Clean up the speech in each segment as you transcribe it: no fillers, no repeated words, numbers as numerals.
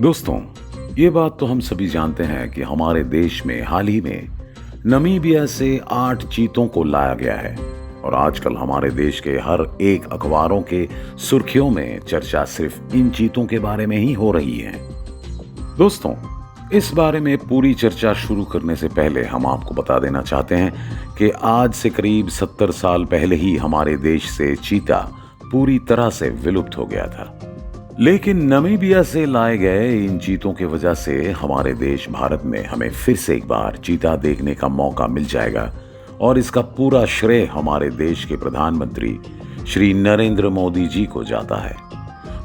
दोस्तों, ये बात तो हम सभी जानते हैं कि हमारे देश में हाल ही में नमीबिया से 8 चीतों को लाया गया है और आजकल हमारे देश के हर एक अखबारों के सुर्खियों में चर्चा सिर्फ इन चीतों के बारे में ही हो रही है। दोस्तों, इस बारे में पूरी चर्चा शुरू करने से पहले हम आपको बता देना चाहते हैं कि आज से करीब 70 साल पहले ही हमारे देश से चीता पूरी तरह से विलुप्त हो गया था। लेकिन नमीबिया से लाए गए इन चीतों की वजह से हमारे देश भारत में हमें फिर से एक बार चीता देखने का मौका मिल जाएगा और इसका पूरा श्रेय हमारे देश के प्रधानमंत्री श्री नरेंद्र मोदी जी को जाता है।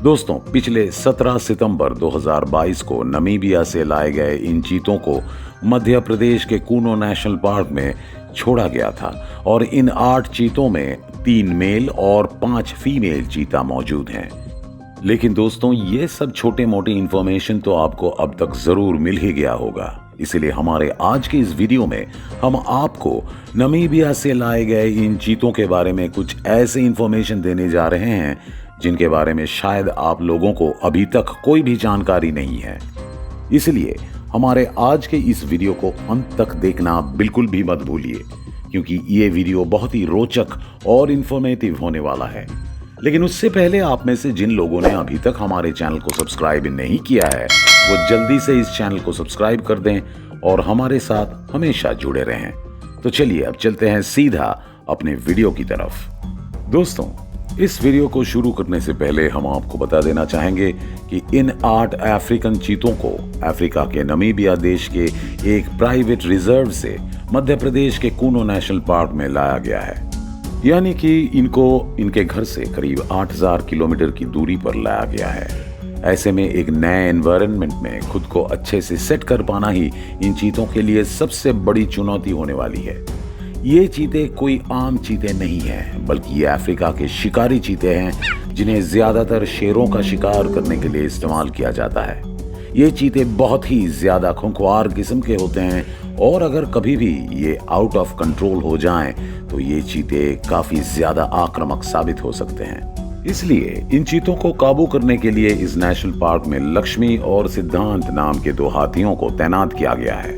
दोस्तों, पिछले 17 सितंबर 2022 को नमीबिया से लाए गए इन चीतों को मध्य प्रदेश के कूनो नेशनल पार्क में छोड़ा गया था और इन 8 चीतों में 3 मेल और 5 फीमेल चीता मौजूद हैं। लेकिन दोस्तों, ये सब छोटे मोटे इंफॉर्मेशन तो आपको अब तक जरूर मिल ही गया होगा, इसलिए हमारे आज के इस वीडियो में हम आपको नमीबिया से लाए गए इन चीतों के बारे में कुछ ऐसे इंफॉर्मेशन देने जा रहे हैं जिनके बारे में शायद आप लोगों को अभी तक कोई भी जानकारी नहीं है। इसलिए हमारे आज के इस वीडियो को अंत तक देखना बिल्कुल भी मत भूलिए, क्योंकि ये वीडियो बहुत ही रोचक और इंफॉर्मेटिव होने वाला है। लेकिन उससे पहले आप में से जिन लोगों ने अभी तक हमारे चैनल को सब्सक्राइब नहीं किया है, वो जल्दी से इस चैनल को सब्सक्राइब कर दें और हमारे साथ हमेशा जुड़े रहें। तो चलिए अब चलते हैं सीधा अपने वीडियो की तरफ। दोस्तों, इस वीडियो को शुरू करने से पहले हम आपको बता देना चाहेंगे कि इन 8 अफ्रीकन चीतों को अफ्रीका के नमीबिया देश के एक प्राइवेट रिजर्व से मध्य प्रदेश के कूनो नेशनल पार्क में लाया गया है। यानी कि इनको इनके घर से करीब 8000 किलोमीटर की दूरी पर लाया गया है। ऐसे में एक नए एनवायरनमेंट में खुद को अच्छे से सेट कर पाना ही इन चीतों के लिए सबसे बड़ी चुनौती होने वाली है। ये चीते कोई आम चीते नहीं हैं, बल्कि ये अफ्रीका के शिकारी चीते हैं जिन्हें ज्यादातर शेरों का शिकार करने के लिए इस्तेमाल किया जाता है। ये चीते बहुत ही ज्यादा खुंखार किस्म के होते हैं और अगर कभी भी ये आउट ऑफ कंट्रोल हो जाएं तो ये चीते काफी ज्यादा आक्रामक साबित हो सकते हैं। इसलिए इन चीतों को काबू करने के लिए इस नेशनल पार्क में लक्ष्मी और सिद्धांत नाम के 2 हाथियों को तैनात किया गया है।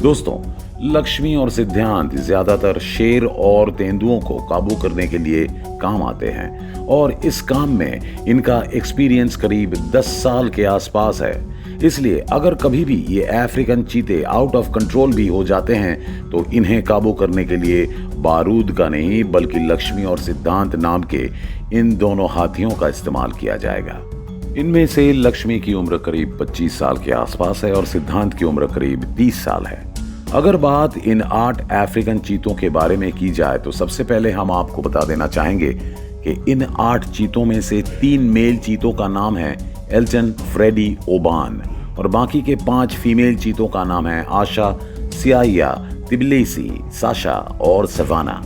दोस्तों, लक्ष्मी और सिद्धांत ज्यादातर शेर और तेंदुओं को काबू करने के लिए काम आते हैं और इस काम में इनका एक्सपीरियंस करीब 10 साल के आसपास है। इसलिए अगर कभी भी ये अफ्रीकन चीते आउट ऑफ कंट्रोल भी हो जाते हैं तो इन्हें काबू करने के लिए बारूद का नहीं बल्कि लक्ष्मी और सिद्धांत नाम के इन दोनों हाथियों का इस्तेमाल किया जाएगा। इनमें से लक्ष्मी की उम्र करीब 25 साल के आसपास है और सिद्धांत की उम्र करीब 30 साल है। अगर बात इन 8 अफ्रीकन चीतों के बारे में की जाए तो सबसे पहले हम आपको बता देना चाहेंगे कि इन 8 चीतों में से 3 मेल चीतों का नाम है एल्टन, फ्रेडी, ओबान और बाकी के 5 फीमेल चीतों का नाम है आशा, सियाया, तिबिलिसी, साशा और सवाना।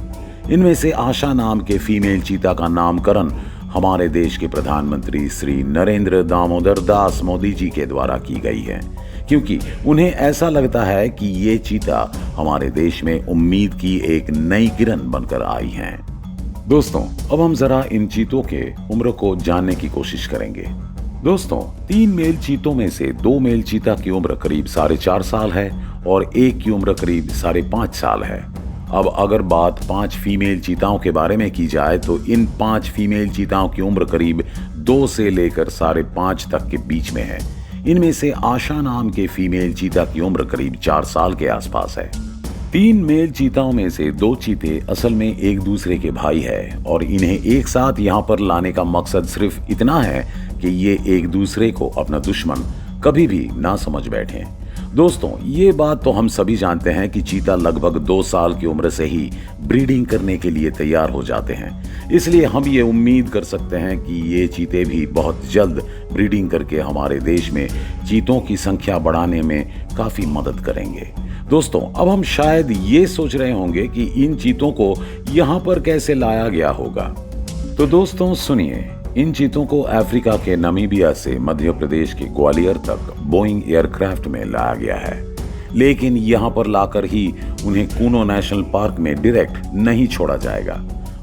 इनमें से आशा नाम के फीमेल चीता का नामकरण हमारे देश के प्रधानमंत्री श्री नरेंद्र दामोदर दास मोदी जी के द्वारा की गई है, क्योंकि उन्हें ऐसा लगता है कि ये चीता हमारे देश में उम्मीद की एक नई किरण बनकर आई हैं। दोस्तों, अब हम जरा इन चीतों के उम्र को जानने की कोशिश करेंगे। दोस्तों, 3 मेल चीतों में से 2 मेल चीता की उम्र करीब 4.5 साल है और एक की उम्र करीब 5.5 साल है। अब अगर बात 5 फीमेल चीताओं के बारे में की जाए तो इन 5 फीमेल चीताओं की उम्र करीब 2 से लेकर 5.5 तक के बीच में है। इनमें से आशा नाम के फीमेल चीता की उम्र करीब 4 साल के आसपास है। 3 मेल चीताओं में से 2 चीते असल में एक दूसरे के भाई है और इन्हें एक साथ यहाँ पर लाने का मकसद सिर्फ इतना है कि ये एक दूसरे को अपना दुश्मन कभी भी ना समझ बैठें। दोस्तों, ये बात तो हम सभी जानते हैं कि चीता लगभग 2 साल की उम्र से ही ब्रीडिंग करने के लिए तैयार हो जाते हैं। इसलिए हम ये उम्मीद कर सकते हैं कि ये चीते भी बहुत जल्द ब्रीडिंग करके हमारे देश में चीतों की संख्या बढ़ाने में काफी मदद करेंगे। दोस्तों, अब हम शायद ये सोच रहे होंगे कि इन चीतों को यहाँ पर कैसे लाया गया होगा। तो दोस्तों सुनिए, इन चीतों को अफ्रीका के नमीबिया से मध्य प्रदेश के ग्वालियर तक बोइंग एयरक्राफ्ट में लाया गया है। लेकिन यहाँ पर लाकर ही उन्हें कूनो नेशनल पार्क में डायरेक्ट नहीं छोड़ा जाएगा,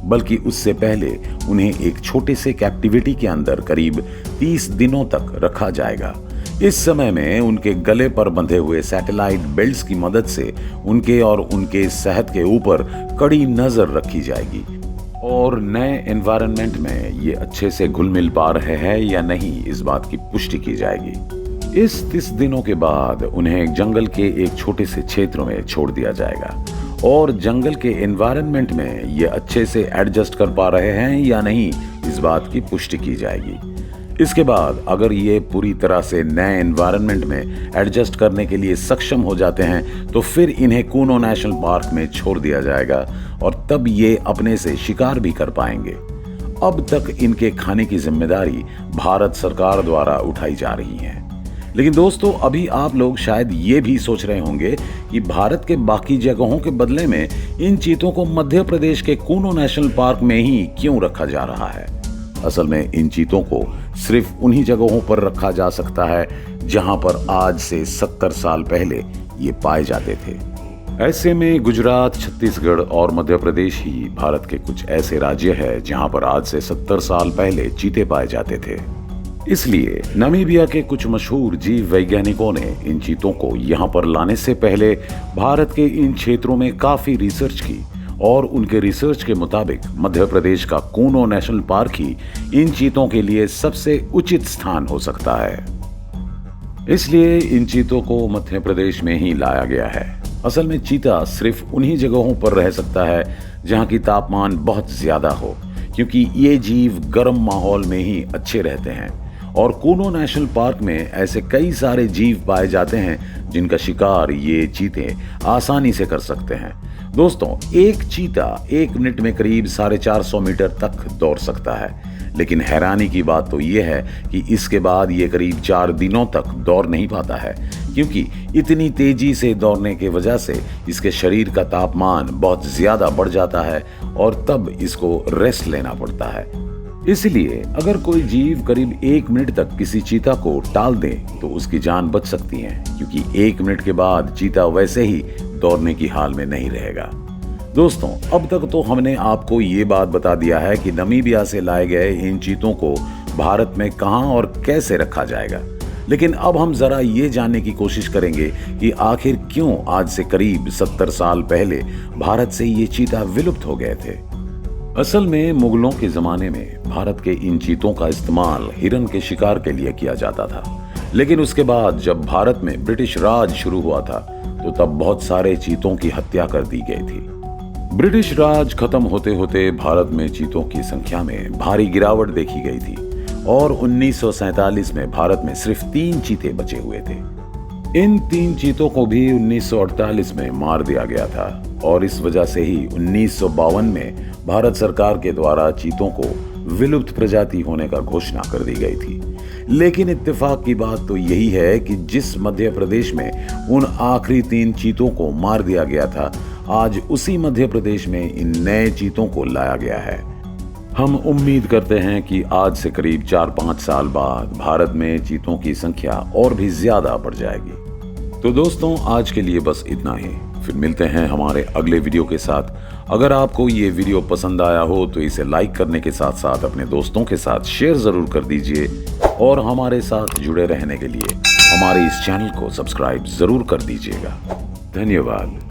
बल्कि उससे पहले उन्हें एक छोटे से कैप्टिविटी के अंदर करीब 30 दिनों तक रखा जाएगा। इस समय में उनके गले पर बंधे हुए सैटेलाइट बेल्ट्स की मदद से उनके और उनके सेहत के ऊपर कड़ी नजर रखी जाएगी और नए एनवायरनमेंट में ये अच्छे से घुल मिल पा रहे हैं या नहीं, इस बात की पुष्टि की जाएगी। इस 30 दिनों के बाद उन्हें जंगल के एक छोटे से क्षेत्र में छोड़ दिया जाएगा और जंगल के एनवायरनमेंट में ये अच्छे से एडजस्ट कर पा रहे हैं या नहीं, इस बात की पुष्टि की जाएगी। इसके बाद अगर ये पूरी तरह से नए एनवायरनमेंट में एडजस्ट करने के लिए सक्षम हो जाते हैं तो फिर इन्हें कूनो नेशनल पार्क में छोड़ दिया जाएगा और तब ये अपने से शिकार भी कर पाएंगे। अब तक इनके खाने की जिम्मेदारी भारत सरकार द्वारा उठाई जा रही है। लेकिन दोस्तों, अभी आप लोग शायद ये भी सोच रहे होंगे कि भारत के बाकी जगहों के बदले में इन चीतों को मध्य प्रदेश के कूनो नेशनल पार्क में ही क्यों रखा जा रहा है। असल में इन चीतों को सिर्फ उन्हीं जगहों पर रखा जा सकता है जहां पर आज से 70 साल पहले ये पाए जाते थे। ऐसे में गुजरात, छत्तीसगढ़ और मध्य प्रदेश ही भारत के कुछ ऐसे राज्य हैं जहां पर आज से 70 साल पहले चीते पाए जाते थे। इसलिए नामीबिया के कुछ मशहूर जीव वैज्ञानिकों ने इन चीतों को यहाँ पर लाने से पहले भारत के इन क्षेत्रों में काफी रिसर्च की और उनके रिसर्च के मुताबिक मध्य प्रदेश का कूनो नेशनल पार्क ही इन चीतों के लिए सबसे उचित स्थान हो सकता है। इसलिए इन चीतों को मध्य प्रदेश में ही लाया गया है। असल में चीता सिर्फ उन्हीं जगहों पर रह सकता है जहाँ की तापमान बहुत ज्यादा हो, क्योंकि ये जीव गर्म माहौल में ही अच्छे रहते हैं और कूनो नेशनल पार्क में ऐसे कई सारे जीव पाए जाते हैं जिनका शिकार ये चीते आसानी से कर सकते हैं। दोस्तों, एक चीता 1 मिनट में करीब 450 मीटर तक दौड़ सकता है, लेकिन हैरानी की बात तो ये है कि इसके बाद ये करीब 4 दिनों तक दौड़ नहीं पाता है, क्योंकि इतनी तेजी से दौड़ने की वजह से इसके शरीर का तापमान बहुत ज्यादा बढ़ जाता है और तब इसको रेस्ट लेना पड़ता है। इसलिए अगर कोई जीव करीब 1 मिनट तक किसी चीता को टाल दे तो उसकी जान बच सकती है, क्योंकि 1 मिनट के बाद चीता वैसे ही दौड़ने की हाल में नहीं रहेगा। दोस्तों, अब तक तो हमने आपको ये बात बता दिया है कि नामीबिया से लाए गए इन चीतों को भारत में कहां और कैसे रखा जाएगा, लेकिन अब हम जरा ये जानने की कोशिश करेंगे कि आखिर क्यों आज से करीब 70 साल पहले भारत से ये चीता विलुप्त हो गए थे। असल में मुगलों के जमाने में भारत के इन चीतों का इस्तेमाल हिरन के शिकार के लिए किया जाता था, लेकिन उसके बाद जब भारत में ब्रिटिश राज शुरू हुआ था तो तब बहुत सारे चीतों की हत्या कर दी गई थी। ब्रिटिश राज खत्म होते होते भारत में चीतों की संख्या में भारी गिरावट देखी गई थी और 1947 में भारत में सिर्फ 3 चीते बचे हुए थे। इन 3 चीतों को भी 1948 में मार दिया गया था और इस वजह से ही 1952 में भारत सरकार के द्वारा चीतों को विलुप्त प्रजाति होने का घोषणा कर दी गई थी। लेकिन इत्तेफाक की बात तो यही है कि जिस मध्य प्रदेश में उन आखिरी 3 चीतों को मार दिया गया था, आज उसी मध्य प्रदेश में इन नए चीतों को लाया गया है। हम उम्मीद करते हैं कि आज से करीब 4-5 साल बाद भारत में चीतों की संख्या और भी ज्यादा बढ़ जाएगी। तो दोस्तों, आज के लिए बस इतना ही। फिर मिलते हैं हमारे अगले वीडियो के साथ। अगर आपको ये वीडियो पसंद आया हो तो इसे लाइक करने के साथ साथ अपने दोस्तों के साथ शेयर जरूर कर दीजिए और हमारे साथ जुड़े रहने के लिए हमारे इस चैनल को सब्सक्राइब जरूर कर दीजिएगा। धन्यवाद।